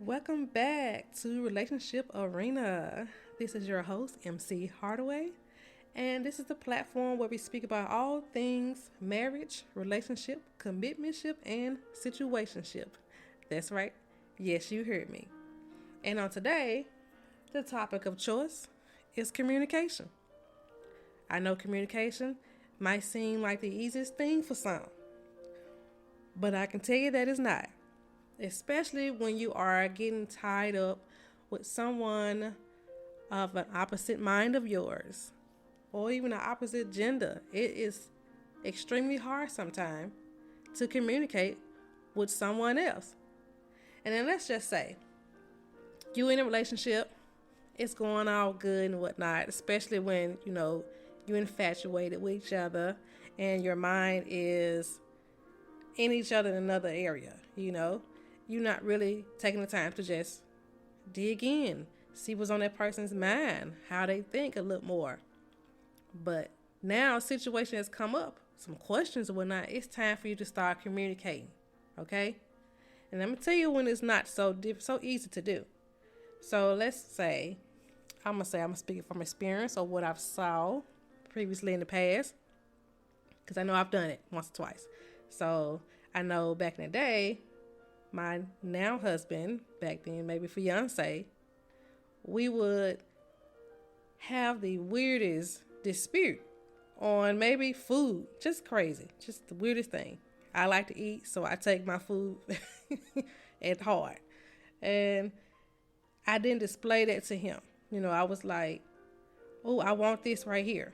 Welcome back to Relationship Arena. This is your host, MC Hardaway, and this is the platform where we speak about all things marriage, relationship, commitmentship, and situationship. That's right. Yes, you heard me. And on today, the topic of choice is communication. I know communication might seem like the easiest thing for some, but I can tell you that it's not, especially when you are getting tied up with someone of an opposite mind of yours or even an opposite gender. It is extremely hard sometimes to communicate with someone else. And then let's just say you in a relationship, it's going all good and whatnot, especially when, you're infatuated with each other and your mind is in each other in another area. You're not really taking the time to just dig in, see what's on that person's mind, how they think a little more. But now a situation has come up, some questions and whatnot. It's time for you to start communicating, okay? And I'm gonna tell you when it's not so easy to do. So let's say, I'm speaking from experience or what I've saw previously in the past, because I know I've done it once or twice. So I know back in the day, my now husband, back then maybe fiance, we would have the weirdest dispute on maybe food. Just crazy. Just the weirdest thing. I like to eat, so I take my food at heart. And I didn't display that to him. I was like, oh, I want this right here.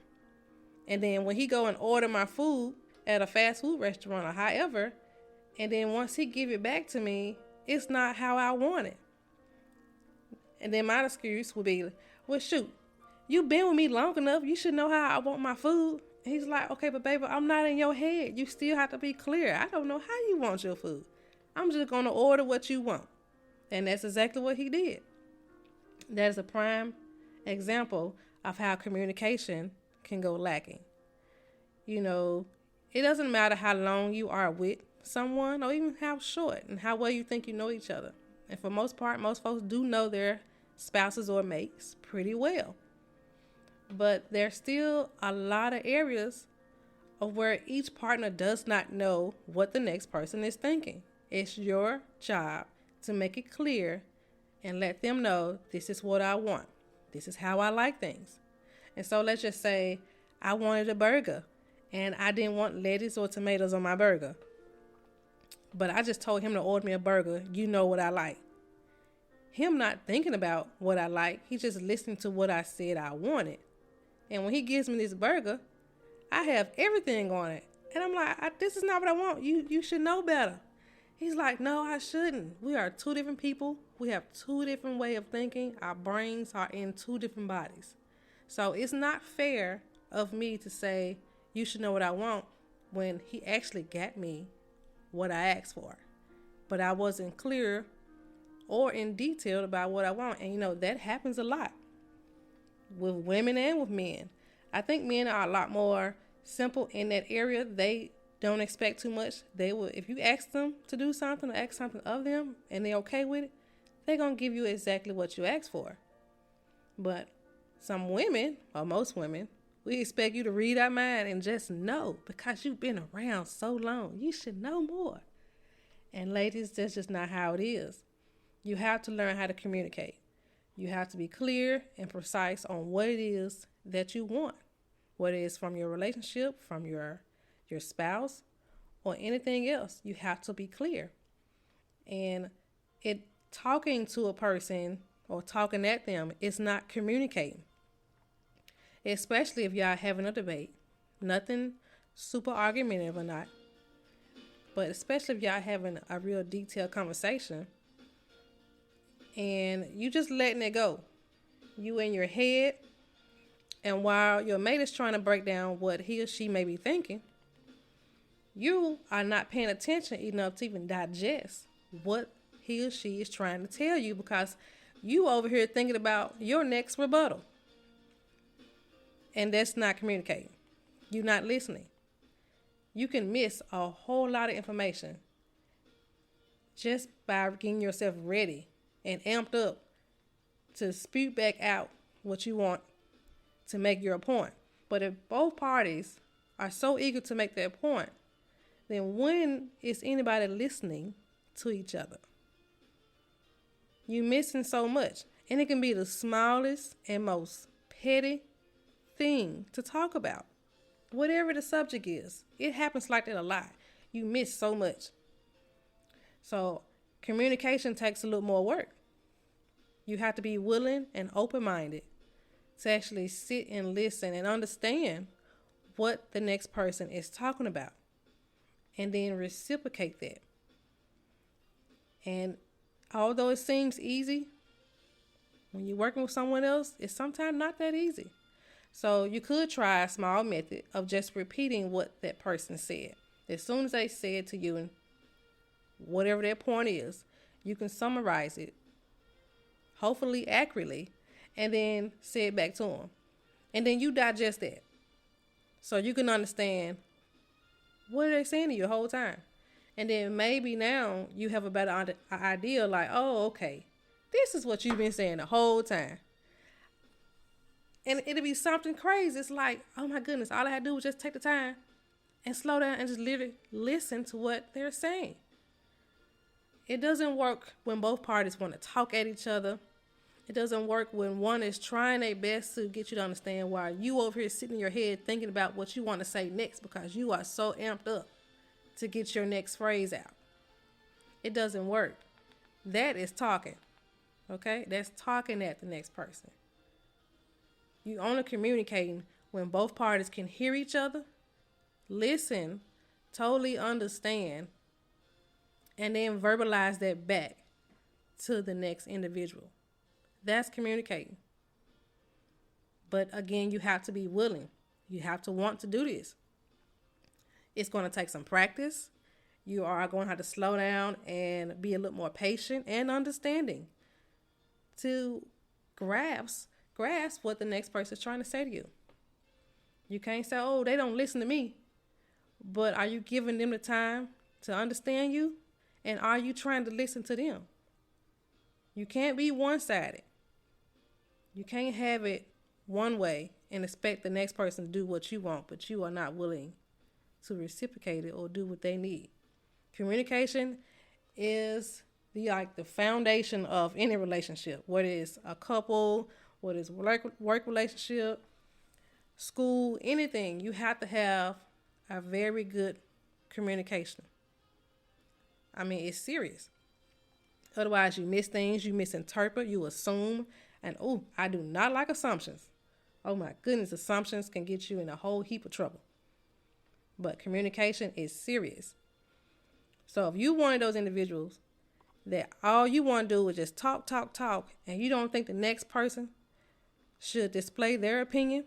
And then when he go and order my food at a fast food restaurant or however, and then once he give it back to me, it's not how I want it. And then my excuse would be, well, shoot, you been with me long enough. You should know how I want my food. And he's like, okay, but baby, I'm not in your head. You still have to be clear. I don't know how you want your food. I'm just going to order what you want. And that's exactly what he did. That is a prime example of how communication can go lacking. It doesn't matter how long you are with someone or even how short and how well you think you know each other. And for most part, most folks do know their spouses or mates pretty well. But there's still a lot of areas of where each partner does not know what the next person is thinking. It's your job to make it clear and let them know this is what I want. This is how I like things. And so let's just say I wanted a burger and I didn't want lettuce or tomatoes on my burger. But I just told him to order me a burger. You know what I like. Him not thinking about what I like. He just listening to what I said I wanted. And when he gives me this burger, I have everything on it. And I'm like, this is not what I want. You should know better. He's like, no, I shouldn't. We are two different people. We have two different way of thinking. Our brains are in two different bodies. So it's not fair of me to say, you should know what I want when he actually got me what I asked for. But I wasn't clear or in detail about what I want. And that happens a lot with women and with men. I think men are a lot more simple in that area. They don't expect too much. They will, if you ask them to do something or ask something of them and they're okay with it, they're going to give you exactly what you asked for. But some women, or most women, we expect you to read our mind and just know because you've been around so long. You should know more. And ladies, that's just not how it is. You have to learn how to communicate. You have to be clear and precise on what it is that you want. What it is from your relationship, from your spouse, or anything else. You have to be clear. And talking to a person or talking at them is not communicating. Especially if y'all having a debate. Nothing super argumentative or not. But especially if y'all having a real detailed conversation and you just letting it go. You in your head, and while your mate is trying to break down what he or she may be thinking, you are not paying attention enough to even digest what he or she is trying to tell you because you over here thinking about your next rebuttal. And that's not communicating. You're not listening. You can miss a whole lot of information just by getting yourself ready and amped up to spew back out what you want to make your point. But if both parties are so eager to make their point, then when is anybody listening to each other? You're missing so much. And it can be the smallest and most petty thing to talk about. Whatever the subject is, it happens like that a lot. You miss so much. So communication takes a little more work. You have to be willing and open-minded to actually sit and listen and understand what the next person is talking about, and then reciprocate that. And although it seems easy, when you're working with someone else, it's sometimes not that easy. So you could try a small method of just repeating what that person said. As soon as they say it to you, and whatever their point is, you can summarize it, hopefully accurately, and then say it back to them. And then you digest that, so you can understand what are they saying to you the whole time. And then maybe now you have a better idea, like, oh, okay, this is what you've been saying the whole time. And it'll be something crazy. It's like, oh my goodness, all I had to do was just take the time and slow down and just literally listen to what they're saying. It doesn't work when both parties want to talk at each other. It doesn't work when one is trying their best to get you to understand, while you over here sitting in your head thinking about what you want to say next because you are so amped up to get your next phrase out. It doesn't work. That is talking. Okay? That's talking at the next person. You only communicating when both parties can hear each other, listen, totally understand, and then verbalize that back to the next individual. That's communicating. But again, you have to be willing. You have to want to do this. It's going to take some practice. You are going to have to slow down and be a little more patient and understanding to grasp what the next person is trying to say to you. You can't say, oh, they don't listen to me. But are you giving them the time to understand you? And are you trying to listen to them? You can't be one-sided. You can't have it one way and expect the next person to do what you want, but you are not willing to reciprocate it or do what they need. Communication is the foundation of any relationship, whether it's a couple, whether it's work relationship, school, anything. You have to have a very good communication. I mean, it's serious. Otherwise, you miss things, you misinterpret, you assume, and I do not like assumptions. Oh my goodness, assumptions can get you in a whole heap of trouble. But communication is serious. So if you're one of those individuals that all you want to do is just talk, and you don't think the next person should display their opinion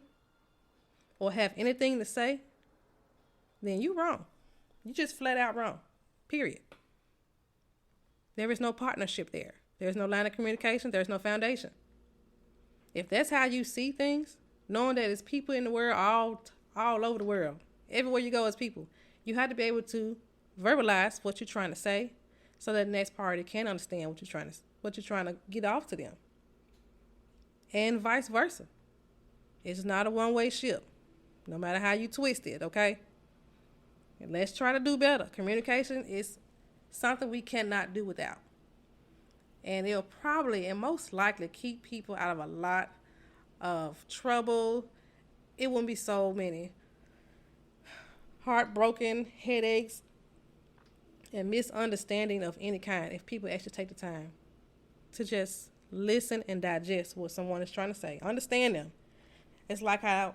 or have anything to say, then you're wrong. You just flat out wrong. Period. There is no partnership there. There's no line of communication. There's no foundation. If that's how you see things, knowing that it's people in the world, all over the world, everywhere you go is people, you have to be able to verbalize what you're trying to say so that the next party can understand what you're trying to get off to them. And vice versa. It's not a one-way ship, no matter how you twist it, okay? And let's try to do better. Communication is something we cannot do without. And it'll probably and most likely keep people out of a lot of trouble. It wouldn't be so many heartbroken headaches and misunderstanding of any kind if people actually take the time to just listen and digest what someone is trying to say. Understand them. It's like how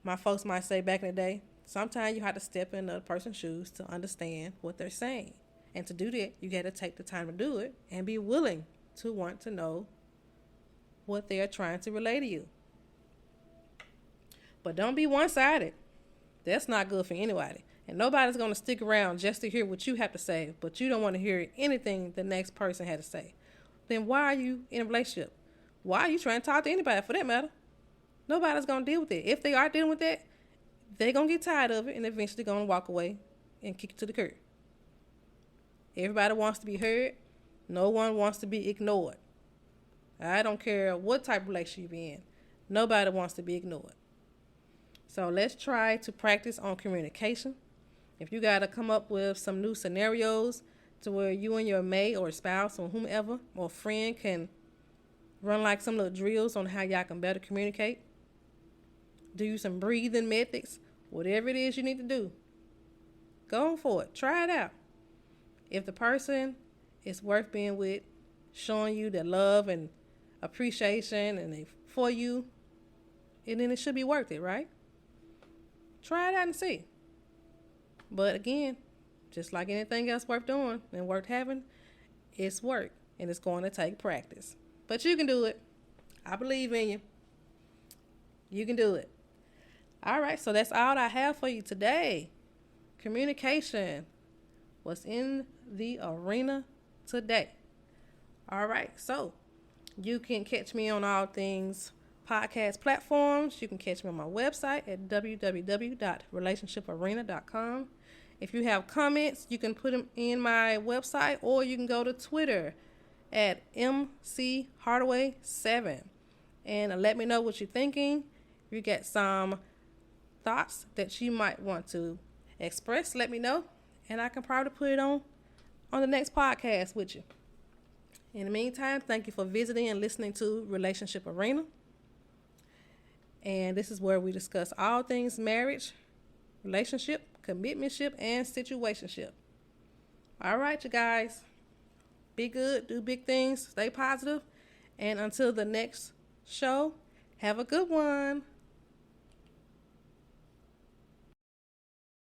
my folks might say back in the day, sometimes you have to step in another person's shoes to understand what they're saying. And to do that, you got to take the time to do it and be willing to want to know what they're trying to relay to you. But don't be one-sided. That's not good for anybody. And nobody's going to stick around just to hear what you have to say, but you don't want to hear anything the next person had to say. Then why are you in a relationship? Why are you trying to talk to anybody for that matter? Nobody's going to deal with it. If they are dealing with that, they're going to get tired of it and eventually going to walk away and kick it to the curb. Everybody wants to be heard. No one wants to be ignored. I don't care what type of relationship you're in. Nobody wants to be ignored. So let's try to practice on communication. If you got to come up with some new scenarios to where you and your mate or spouse or whomever or friend can run like some little drills on how y'all can better communicate. Do some breathing methods. Whatever it is you need to do. Go on for it. Try it out. If the person is worth being with, showing you their love and appreciation and they for you, and then it should be worth it, right? Try it out and see. But again, just like anything else worth doing and worth having, it's work and it's going to take practice. But you can do it. I believe in you. You can do it. All right, so that's all I have for you today. Communication was in the arena today. All right, so you can catch me on all things podcast platforms. You can catch me on my website at www.relationshiparena.com. If you have comments, you can put them in my website, or you can go to Twitter at mchardaway7 and let me know what you're thinking. If you got some thoughts that you might want to express, let me know, and I can probably put it on the next podcast with you. In the meantime, thank you for visiting and listening to Relationship Arena. And this is where we discuss all things marriage, relationship, commitmentship, and situationship. All right, you guys. Be good, do big things, stay positive, and until the next show, have a good one.